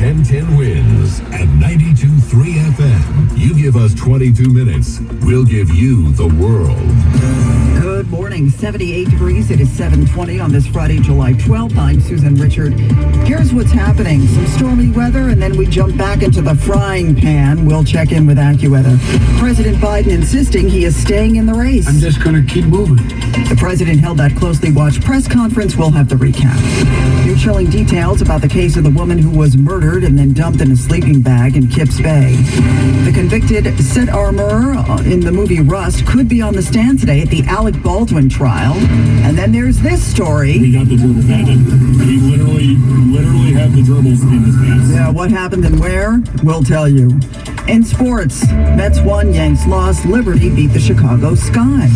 1010 Wins at 92.3 FM. You give us 22 minutes, we'll give you the world. Good morning, 78 degrees. It is 7:20 on this Friday, July 12th. I'm Susan Richard. Here's what's happening. Some stormy weather, and then we jump back into the frying pan. We'll check in with AccuWeather. President Biden insisting he is staying in the race. I'm just going to keep moving. The president held that closely watched press conference. We'll have the recap. New chilling details about the case of the woman who was murdered and then dumped in a sleeping bag in Kips Bay. The convicted set armorer in the movie Rust could be on the stand today at the Alec Baldwin trial. And then there's this story. We got the gerbil bandit. We literally have the gerbils in his pants. Yeah, what happened and where? We'll tell you. In sports, Mets won, Yanks lost, Liberty beat the Chicago Sky.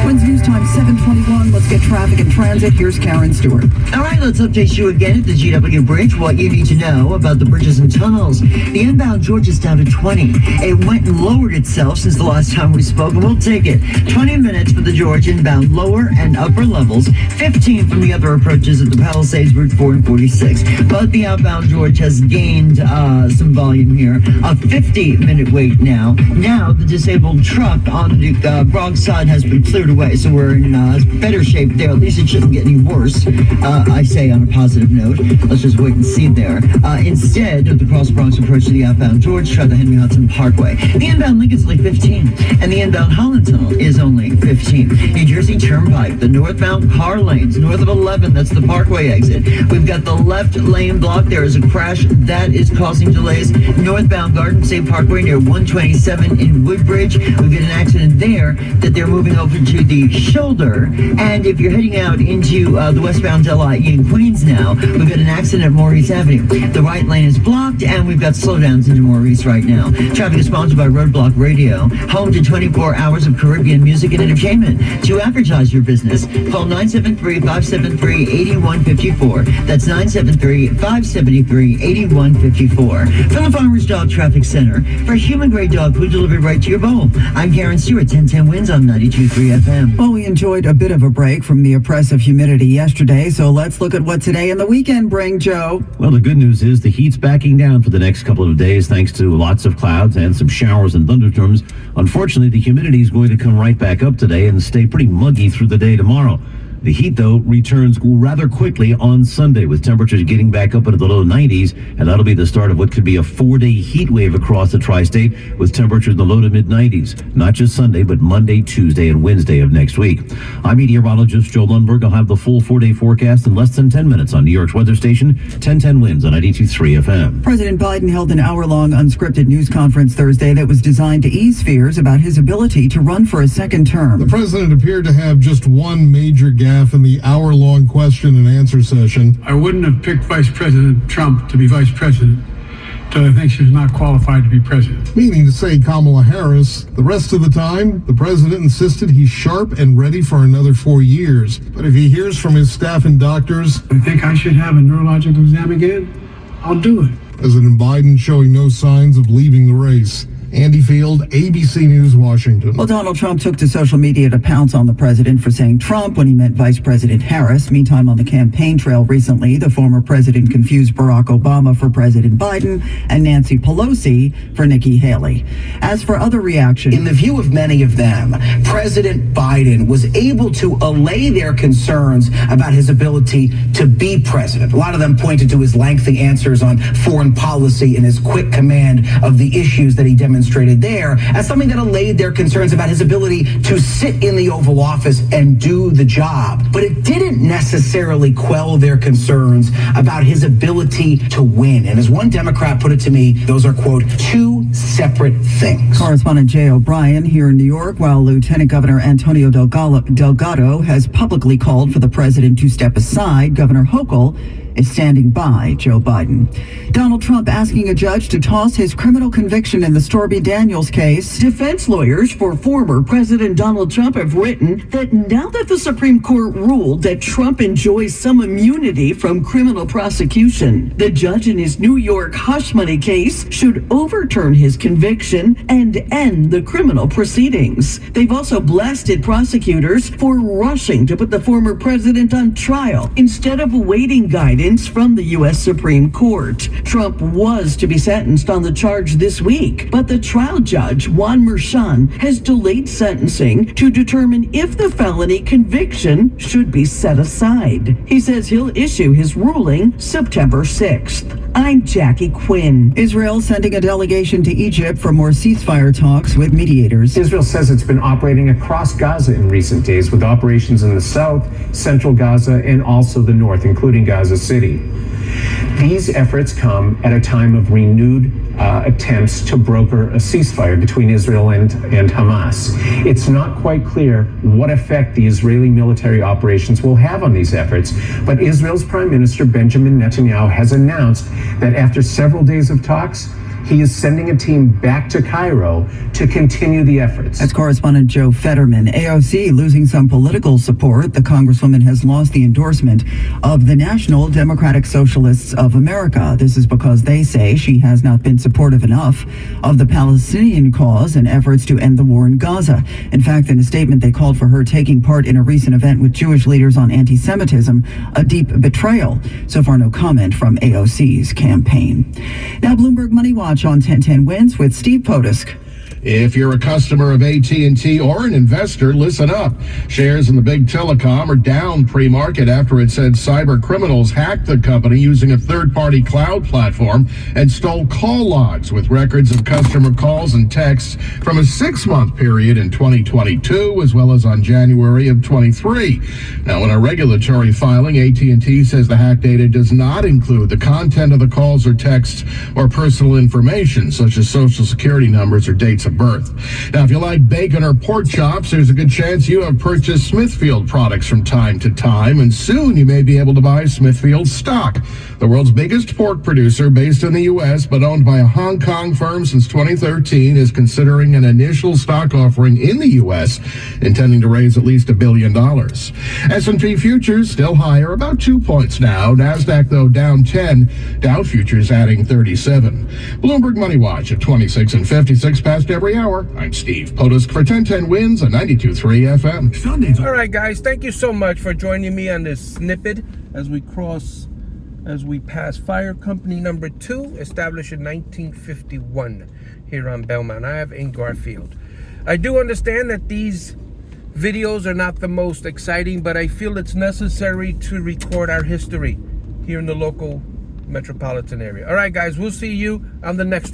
Twins News Time 7:21. Let's get traffic and transit. Here's Karen Stewart. All right, let's update you again at the GW Bridge. What you need to know about the bridges and tunnels. The inbound George is down to 20. It went and lowered itself since the last time we spoke, and we'll take it. 20 minutes for the George inbound lower and upper levels. 15 from the other approaches at the Palisades, Route 4 and 46. But the outbound George has gained some volume here. A 50-minute wait now. Now the disabled truck on the broadside has been cleared away, so we're in better shape there. At least it shouldn't get any worse, I say on a positive note. Let's just wait and see there. Instead of the Cross Bronx approach to the outbound George, try the Henry Hudson Parkway. The inbound Lincoln's only 15, and the inbound Holland Tunnel is only 15. New Jersey Turnpike, the northbound car lanes, north of 11, that's the Parkway exit. We've got the left lane blocked. There is a crash that is causing delays. Northbound Garden State Parkway near 127 in Woodbridge. We've got an accident there that they're moving over to the shoulder. And if you're heading out into the westbound Deli in Queens now, we've got an accident at Maurice Avenue. The right lane is blocked, and we've got slowdowns into Maurice right now. Traffic is sponsored by Roadblock Radio, home to 24 hours of Caribbean music and entertainment. To advertise your business, call 973-573-8154. That's 973-573-8154. From the Farmer's Dog Traffic Center for human-grade dog food delivered right to your bowl. I'm Karen Stewart, 1010 Wins on 92.3 FM. Well, we enjoyed a bit of a break from the oppressive humidity yesterday, so let's look at what today and the weekend bring, Joe. Well, the good news is the heat's backing down for the next couple of days thanks to lots of clouds and some showers and thunderstorms. Unfortunately, the humidity is going to come right back up today and stay pretty muggy through the day tomorrow. The heat, though, returns rather quickly on Sunday, with temperatures getting back up into the low 90s, and that'll be the start of what could be a 4-day heat wave across the tri-state, with temperatures in the low to mid-90s. Not just Sunday, but Monday, Tuesday, and Wednesday of next week. I'm meteorologist Joe Lundberg. I'll have the full 4-day forecast in less than 10 minutes on New York's weather station, 1010 Wins on 92.3 FM. President Biden held an hour-long unscripted news conference Thursday that was designed to ease fears about his ability to run for a second term. The president appeared to have just one major gap in the hour-long question and answer session. I wouldn't have picked Vice President Trump to be vice president until I think she was not qualified to be president. Meaning to say Kamala Harris. The rest of the time, the president insisted he's sharp and ready for another 4 years. But if he hears from his staff and doctors, I think I should have a neurological exam again, I'll do it. President Biden showing no signs of leaving the race. Andy Field, ABC News, Washington. Well, Donald Trump took to social media to pounce on the president for saying Trump when he meant Vice President Harris. Meantime, on the campaign trail recently, the former president confused Barack Obama for President Biden and Nancy Pelosi for Nikki Haley. As for other reactions, in the view of many of them, President Biden was able to allay their concerns about his ability to be president. A lot of them pointed to his lengthy answers on foreign policy and his quick command of the issues that he demonstrated there as something that allayed their concerns about his ability to sit in the Oval Office and do the job. But it didn't necessarily quell their concerns about his ability to win. And as one Democrat put it to me, those are, quote, two separate things. Correspondent Jay O'Brien here in New York, while Lieutenant Governor Antonio Delgado has publicly called for the president to step aside, Governor Hochul is standing by Joe Biden. Donald Trump asking a judge to toss his criminal conviction in the Stormy Daniels case. Defense lawyers for former President Donald Trump have written that now that the Supreme Court ruled that Trump enjoys some immunity from criminal prosecution, the judge in his New York hush money case should overturn his conviction and end the criminal proceedings. They've also blasted prosecutors for rushing to put the former president on trial instead of awaiting guidance evidence from the U.S. Supreme Court. Trump was to be sentenced on the charge this week, but the trial judge, Juan Merchan, has delayed sentencing to determine if the felony conviction should be set aside. He says he'll issue his ruling September 6th. I'm Jackie Quinn. Israel sending a delegation to Egypt for more ceasefire talks with mediators. Israel says it's been operating across Gaza in recent days, with operations in the south, central Gaza, and also the north, including Gaza City. These efforts come at a time of renewed attempts to broker a ceasefire between Israel and Hamas. It's not quite clear what effect the Israeli military operations will have on these efforts, but Israel's Prime Minister Benjamin Netanyahu has announced that after several days of talks, he is sending a team back to Cairo to continue the efforts. That's correspondent Joe Fetterman. AOC losing some political support. The Congresswoman has lost the endorsement of the National Democratic Socialists of America. This is because they say she has not been supportive enough of the Palestinian cause and efforts to end the war in Gaza. In fact, in a statement, they called for her taking part in a recent event with Jewish leaders on anti-Semitism a deep betrayal. So far, no comment from AOC's campaign. Now, Bloomberg Money Watch on 1010 Wins with Steve Potusk. If you're a customer of AT&T or an investor, listen up. Shares in the big telecom are down pre-market after it said cyber criminals hacked the company using a third-party cloud platform and stole call logs with records of customer calls and texts from a 6-month period in 2022 as well as on January of 23. Now, in a regulatory filing, AT&T says the hack data does not include the content of the calls or texts or personal information such as social security numbers or dates of birth. Now, if you like bacon or pork chops, there's a good chance you have purchased Smithfield products from time to time, and soon you may be able to buy Smithfield stock. The world's biggest pork producer based in the U.S. but owned by a Hong Kong firm since 2013 is considering an initial stock offering in the U.S., intending to raise at least $1 billion. S&P futures still higher, about 2 points now. NASDAQ, though, down 10. Dow futures adding 37. Bloomberg Money Watch at 26 and 56 past every hour. I'm Steve Potusk for 1010 Wins on 92.3 FM. Sundays. All right, guys, thank you so much for joining me on this snippet as we pass Fire Company number 2, established in 1951 here on Belmont Ave in Garfield. I do understand that these videos are not the most exciting, but I feel it's necessary to record our history here in the local metropolitan area. All right, guys, we'll see you on the next one.